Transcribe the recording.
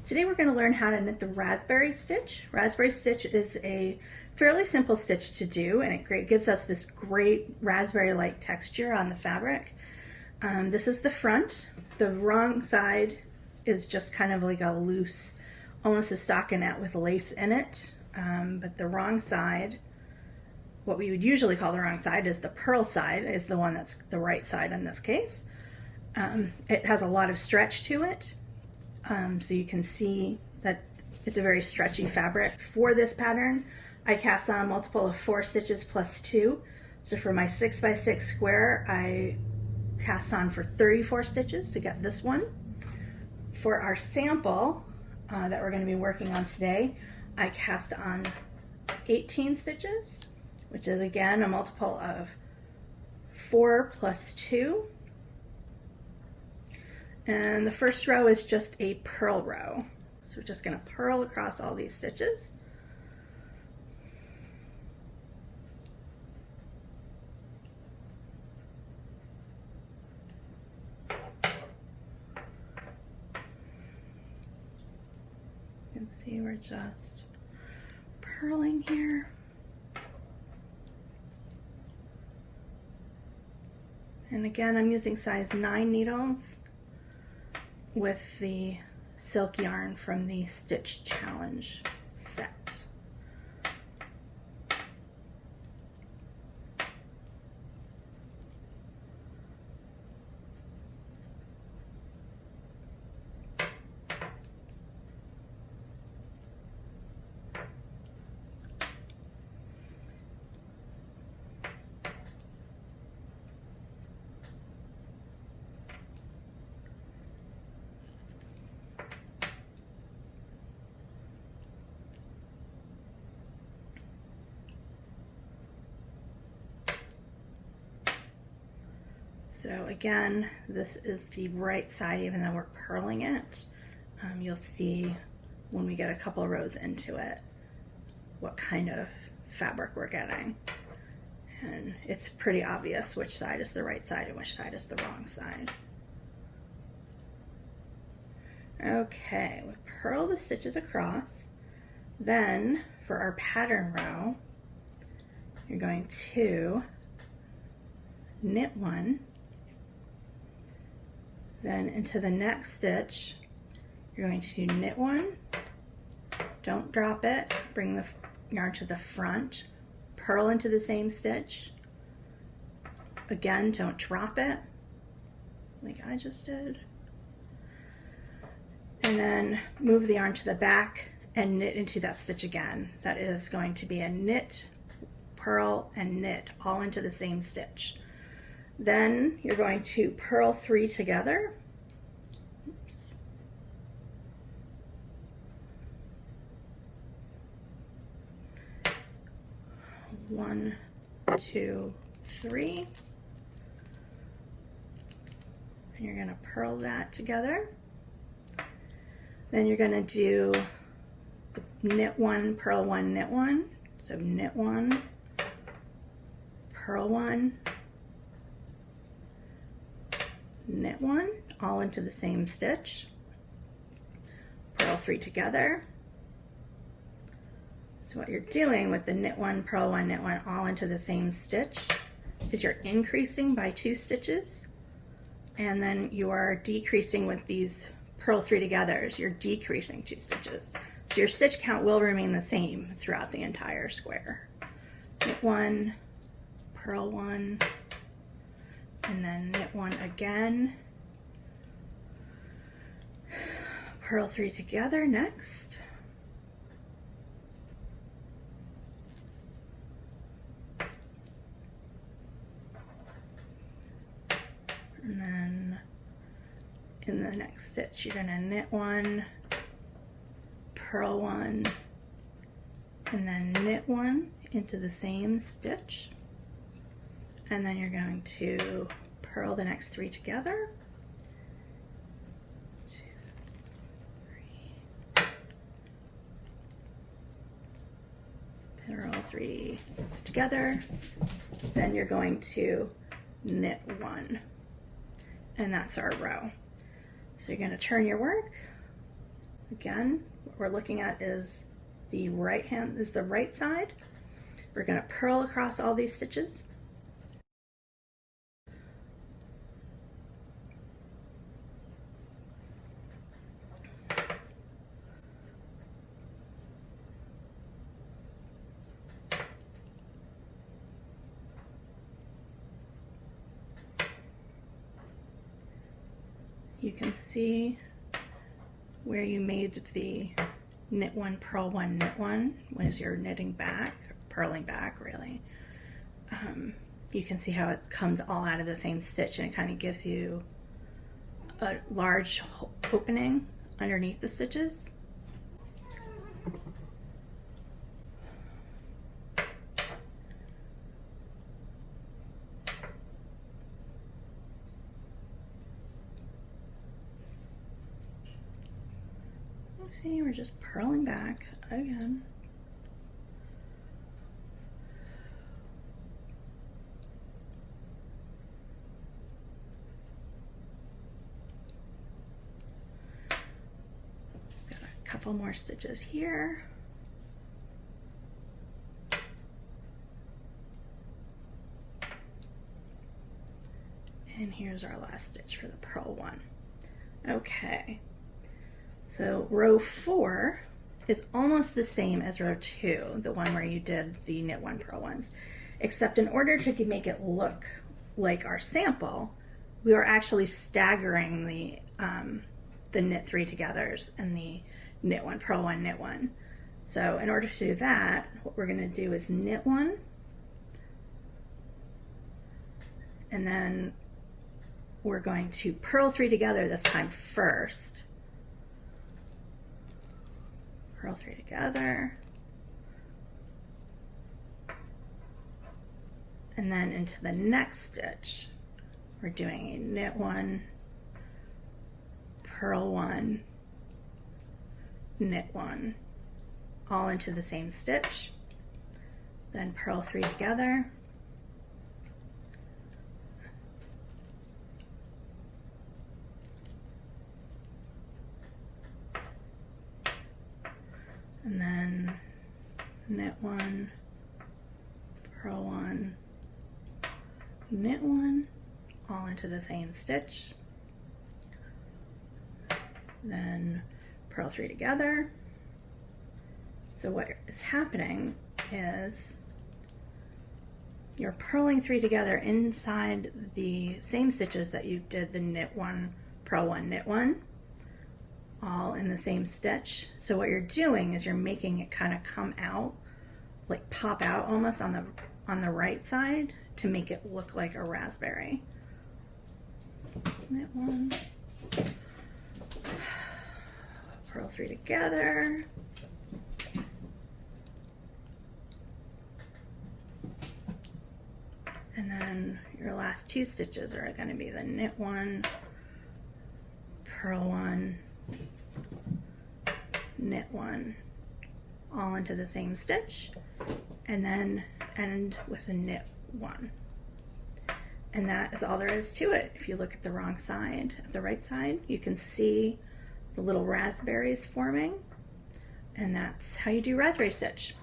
Today we're going to learn how to knit the raspberry stitch. Raspberry stitch is a fairly simple stitch to do, and it gives us this great raspberry-like texture on the fabric. This is the front. The wrong side is just kind of like a loose, almost a stockinette with lace in it. But the wrong side, what we would usually call the wrong side, is the purl side, is the one that's the right side in this case. It has a lot of stretch to it. So you can see that it's a very stretchy fabric. For this pattern, I cast on a multiple of 4 stitches plus 2. So for my 6x6 square, I cast on for 34 stitches to get this one. For our sample that we're going to be working on today, I cast on 18 stitches, which is again a multiple of 4 plus 2. And the first row is just a purl row. So we're just going to purl across all these stitches. You can see we're just purling here. And again, I'm using size 9 needles with the silk yarn from the Stitch Challenge set. So again, this is the right side, even though we're purling it. You'll see when we get a couple rows into it what kind of fabric we're getting. And it's pretty obvious which side is the right side and which side is the wrong side. Okay, we purl the stitches across. Then for our pattern row, you're going to knit 1. Then into the next stitch, you're going to knit 1, don't drop it, bring the yarn to the front, purl into the same stitch. Again, don't drop it, like I just did. And then move the yarn to the back and knit into that stitch again. That is going to be a knit, purl, and knit all into the same stitch. Then you're going to purl 3 together. Oops. One, 2, 3. And you're going to purl that together. Then you're going to do knit 1, purl 1, knit 1. So knit 1, purl 1, knit 1, all into the same stitch, purl 3 together. So what you're doing with the knit 1, purl 1, knit 1, all into the same stitch is you're increasing by 2 stitches, and then you are decreasing with these purl 3 togethers. You're decreasing 2 stitches. So your stitch count will remain the same throughout the entire square. Knit 1, purl 1, and then knit 1 again, purl 3 together next, and then in the next stitch you're going to knit 1, purl 1, and then knit 1 into the same stitch. And then you're going to purl the next 3 together. 2, 3. Purl 3 together. Then you're going to knit 1. And that's our row. So you're going to turn your work Again, what we're looking at is the right side. We're going to purl across all these stitches. You can see where you made the knit one, purl one, knit one as you're knitting back, purling back really. You can see how it comes all out of the same stitch, and it kind of gives you a large opening underneath the stitches. See, we're just purling back again. Got a couple more stitches here. And here's our last stitch for the purl one. Okay. So row 4 is almost the same as row 2, the one where you did the knit one, purl ones, except in order to make it look like our sample, we are actually staggering the knit 3 togethers and the knit one, purl one, knit one. So in order to do that, what we're going to do is knit one, and then we're going to purl 3 together this time first. Purl 3 together, and then into the next stitch we're doing a knit one, purl one, knit one, all into the same stitch, then purl 3 together, and then knit one, purl one, knit one, all into the same stitch, then purl 3 together. So what is happening is you're purling 3 together inside the same stitches that you did the knit one, purl one, knit one, all in the same stitch. So what you're doing is you're making it kind of come out, like pop out almost on the right side to make it look like a raspberry. Knit one, purl 3 together, and then your last 2 stitches are going to be the knit one, purl one, knit one, all into the same stitch, and then end with a knit one. And that is all there is to it. If you look at the wrong side, at the right side, you can see the little raspberries forming, and that's how you do raspberry stitch.